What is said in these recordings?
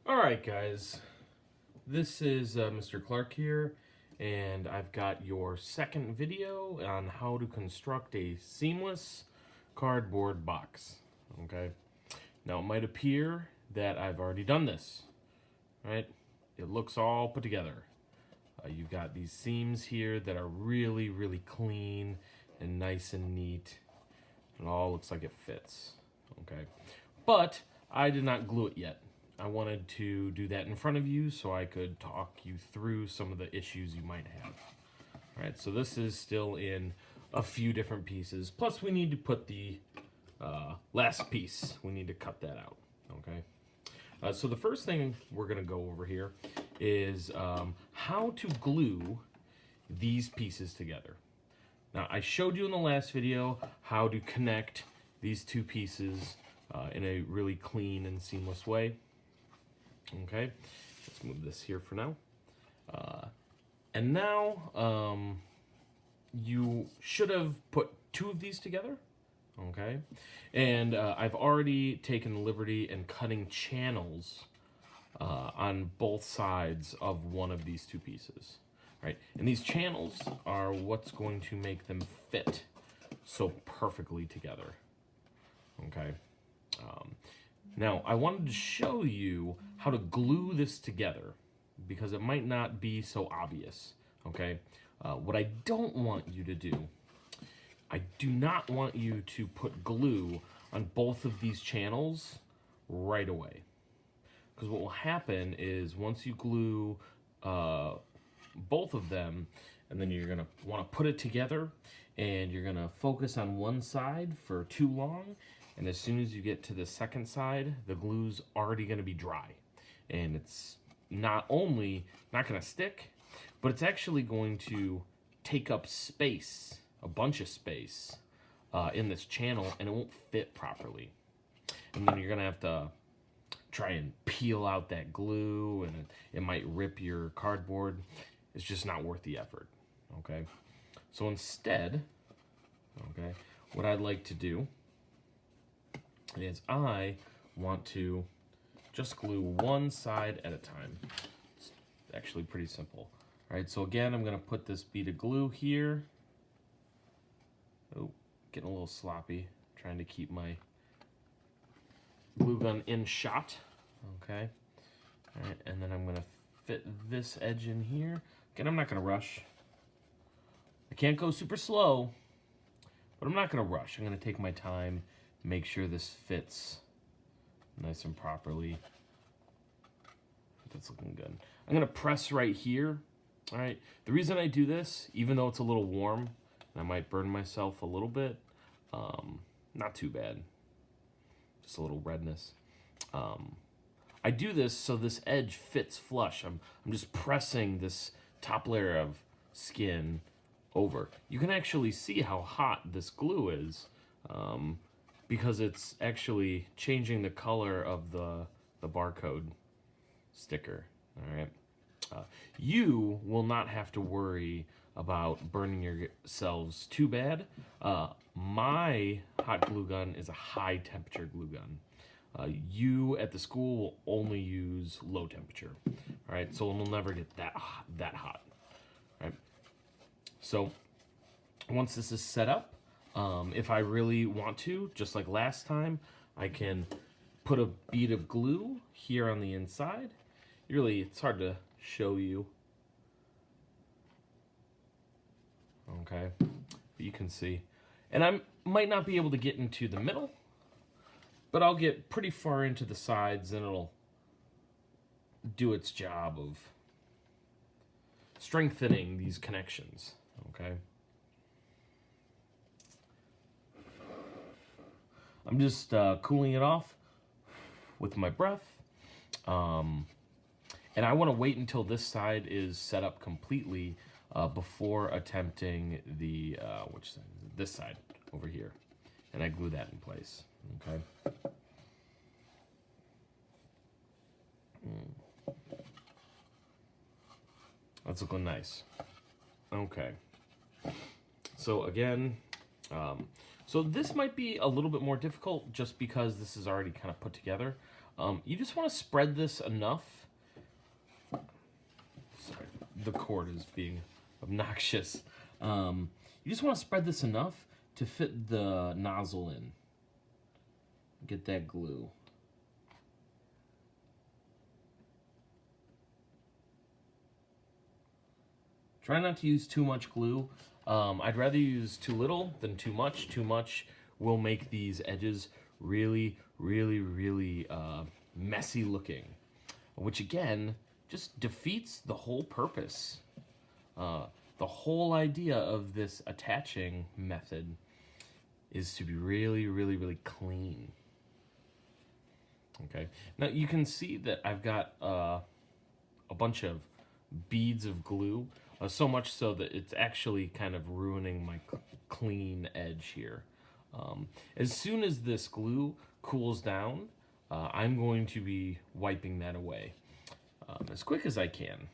Alright guys, this is Mr. Clark here, and I've got your second video on how to construct a seamless cardboard box. Okay, now it might appear that I've already done this, right? It looks all put together. You've got these seams here that are really clean and nice and neat. It all looks like it fits, okay? But I did not glue it yet. I wanted to do that in front of you so I could talk you through some of the issues you might have. All right, so this is still in a few different pieces. Plus, we need to put the last piece. We need to cut that out, okay? So the first thing we're gonna go over here is how to glue these pieces together. Now, I showed you in the last video how to connect these two pieces in a really clean and seamless way. Okay, let's move this here for now. And now you should have put two of these together. Okay, and I've already taken the liberty and cutting channels on both sides of one of these two pieces. Right, and these channels are what's going to make them fit so perfectly together. Okay. Now, I wanted to show you how to glue this together because it might not be so obvious, okay? What I don't want you to do, I do not want you to put glue on both of these channels right away. Because what will happen is once you glue both of them, and then you're gonna wanna put it together, and you're gonna focus on one side for too long, and as soon as you get to the second side, the glue's already gonna be dry. And it's not only not gonna stick, but it's actually going to take up space, a bunch of space, in this channel, and it won't fit properly. And then you're gonna have to try and peel out that glue, and it might rip your cardboard. It's just not worth the effort, okay? So instead, okay, what I'd like to do is I want to just glue one side at a time. It's actually pretty simple. All right, so again, I'm gonna put this bead of glue here. Oh, getting a little sloppy, trying to keep my glue gun in shot, okay? All right, and then I'm gonna fit this edge in here. Again, I'm not gonna rush. I can't go super slow, but I'm not gonna rush. I'm gonna take my time, make sure this fits nice and properly. That's looking good. I'm gonna press right here, all right? The reason I do this, even though it's a little warm, and I might burn myself a little bit, not too bad, just a little redness. I do this so this edge fits flush. I'm just pressing this top layer of skin over. You can actually see how hot this glue is because it's actually changing the color of the barcode sticker, all right? You will not have to worry about burning yourselves too bad. My hot glue gun is a high temperature glue gun. You at the school will only use low temperature, all right? So it'll never get that hot, right? So once this is set up, if I really want to, just like last time, I can put a bead of glue here on the inside. Really, it's hard to show you. Okay, but you can see. And I might not be able to get into the middle, but I'll get pretty far into the sides and it'll do its job of strengthening these connections, okay? I'm just cooling it off with my breath. And I want to wait until this side is set up completely before attempting the, which side is it? This side over here. And I glue that in place, okay? That's looking nice. Okay. So again, So this might be a little bit more difficult just because this is already kind of put together. You just want to spread this enough. Sorry, the cord is being obnoxious. You just want to spread this enough to fit the nozzle in. Get that glue. Try not to use too much glue. I'd rather use too little than too much. Too much will make these edges really, really, really messy looking, which again just defeats the whole purpose. The whole idea of this attaching method is to be really, really, really clean. Okay, now you can see that I've got a bunch of beads of glue, so much so that it's actually kind of ruining my clean edge here. As soon as this glue cools down, I'm going to be wiping that away as quick as I can.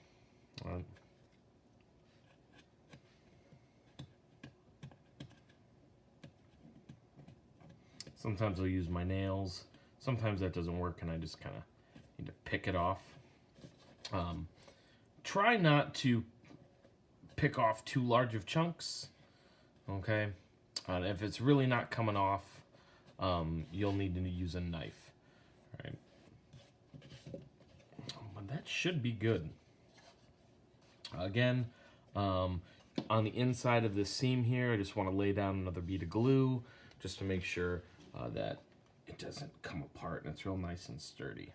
Sometimes I'll use my nails. Sometimes that doesn't work and I just kind of need to pick it off. Try not to pick off too large of chunks, okay? If it's really not coming off, you'll need to use a knife, all right? But that should be good. Again, on the inside of this seam here, I just want to lay down another bead of glue just to make sure that it doesn't come apart and it's real nice and sturdy.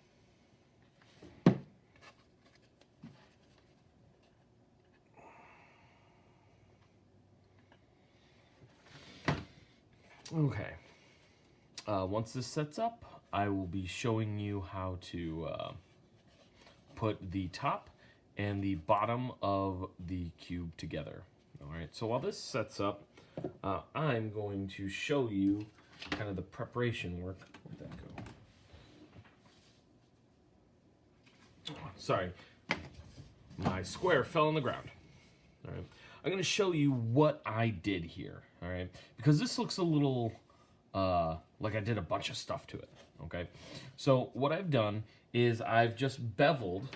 Okay, once this sets up, I will be showing you how to put the top and the bottom of the cube together. All right, so while this sets up, I'm going to show you kind of the preparation work. Where'd that go? Oh, sorry, my square fell on the ground. All right, I'm going to show you what I did here. All right, because this looks a little like I did a bunch of stuff to it. Okay, so what I've done is I've just beveled,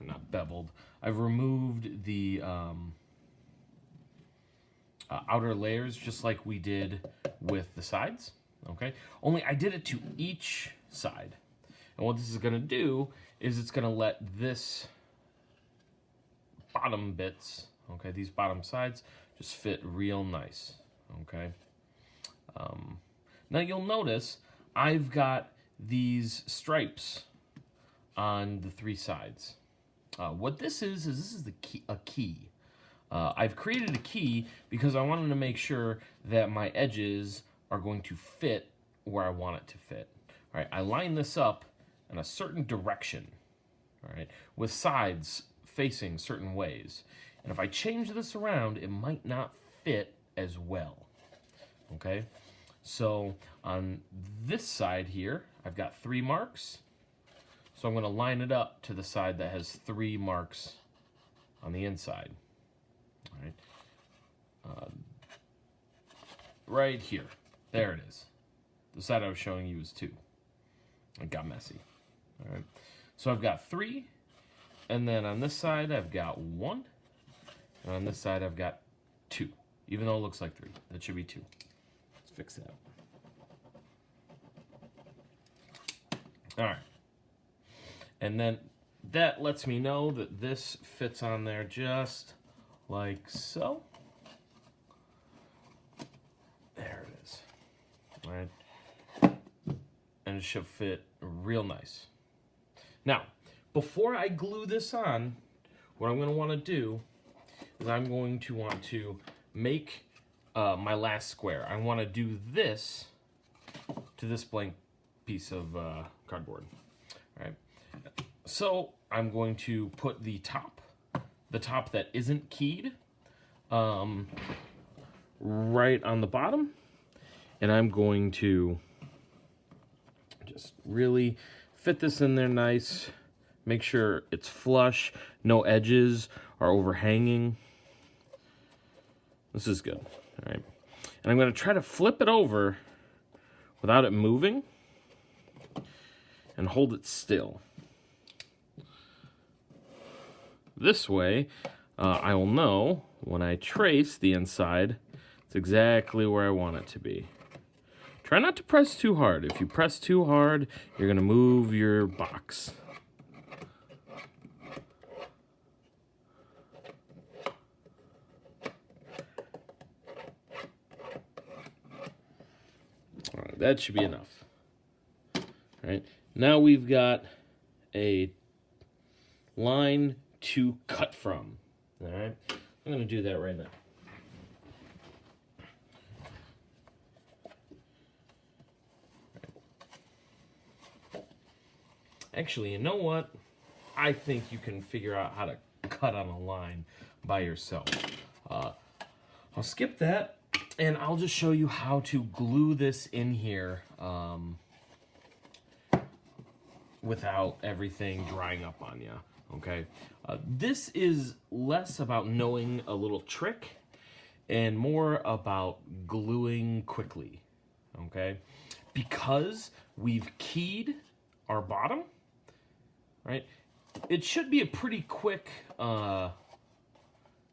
not beveled, I've removed the outer layers just like we did with the sides. Okay, only I did it to each side, and what this is going to do is it's going to let this bottom bits, okay, these bottom sides just fit real nice, okay? Now you'll notice I've got these stripes on the three sides. What this is this is the key, a key. I've created a key because I wanted to make sure that my edges are going to fit where I want it to fit. All right, I line this up in a certain direction, all right, with sides facing certain ways. And if I change this around, it might not fit as well, okay? So on this side here, I've got 3 marks. So I'm going to line it up to the side that has 3 marks on the inside, all right? Right here, there it is. The side I was showing you is 2. It got messy, all right? So I've got 3, and then on this side, I've got 1. And on this side, I've got 2, even though it looks like 3. That should be 2. Let's fix that. All right. And then that lets me know that this fits on there just like so. There it is. All right. And it should fit real nice. Now, before I glue this on, what I'm going to want to do is I'm going to want to make my last square. I want to do this to this blank piece of cardboard. All right. So I'm going to put the top that isn't keyed, right on the bottom, and I'm going to just really fit this in there nice. Make sure it's flush, no edges are overhanging. This is good, all right? And I'm going to try to flip it over without it moving and hold it still. This way, I will know when I trace the inside, it's exactly where I want it to be. Try not to press too hard. If you press too hard, you're going to move your box. All right, that should be enough. All right, now we've got a line to cut from. All right, I'm going to do that right now. Actually, you know what? I think you can figure out how to cut on a line by yourself. I'll skip that, and I'll just show you how to glue this in here without everything drying up on you, okay? This is less about knowing a little trick and more about gluing quickly, okay? Because we've keyed our bottom, right? It should be a pretty quick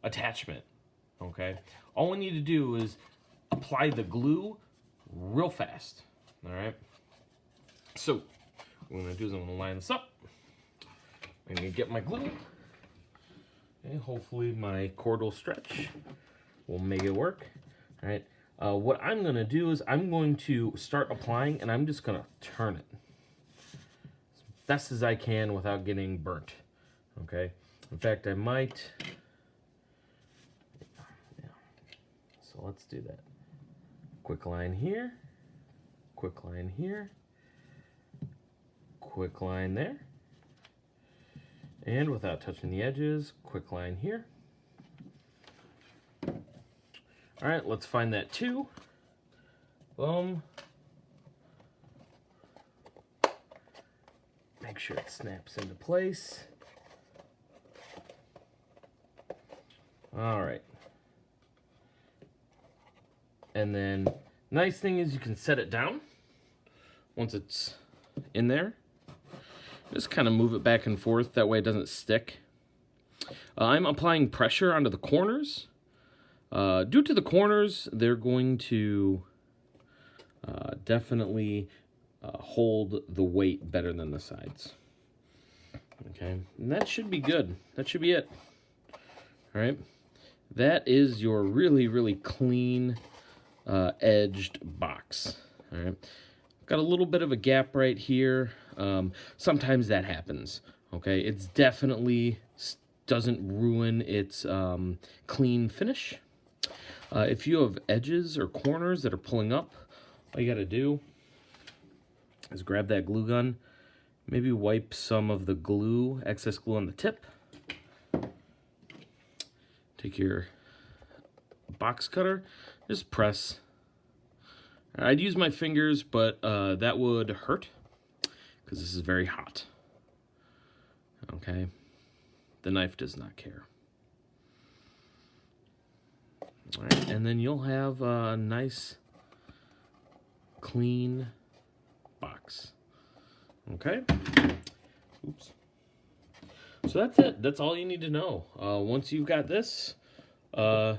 attachment, okay? All we need to do is apply the glue real fast, all right? So what I'm gonna do is I'm gonna line this up. I'm gonna get my glue, and hopefully my cord will stretch. We'll make it work, all right? What I'm gonna do is I'm going to start applying, and I'm just gonna turn it best as I can without getting burnt, okay? In fact, I might, yeah. So let's do that. Quick line here, quick line here, quick line there, and without touching the edges, quick line here. All right, let's find that 2. Boom. Make sure it snaps into place. All right. And then, nice thing is you can set it down once it's in there. Just kind of move it back and forth, that way it doesn't stick. I'm applying pressure onto the corners. Due to the corners, they're going to definitely hold the weight better than the sides. Okay, and that should be good. That should be it. All right, that is your really, really clean edged box. All right, got a little bit of a gap right here. Sometimes that happens. Okay, it's definitely doesn't ruin its clean finish. If you have edges or corners that are pulling up, all you got to do is grab that glue gun, maybe wipe some of the glue, excess glue on the tip. Take your box cutter, just press. I'd use my fingers, but that would hurt because this is very hot. Okay, the knife does not care. All right, and then you'll have a nice, clean box. Okay. Oops. So that's it. That's all you need to know. Once you've got this, do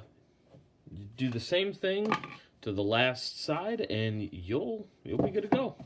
the same thing to the last side, and you'll be good to go.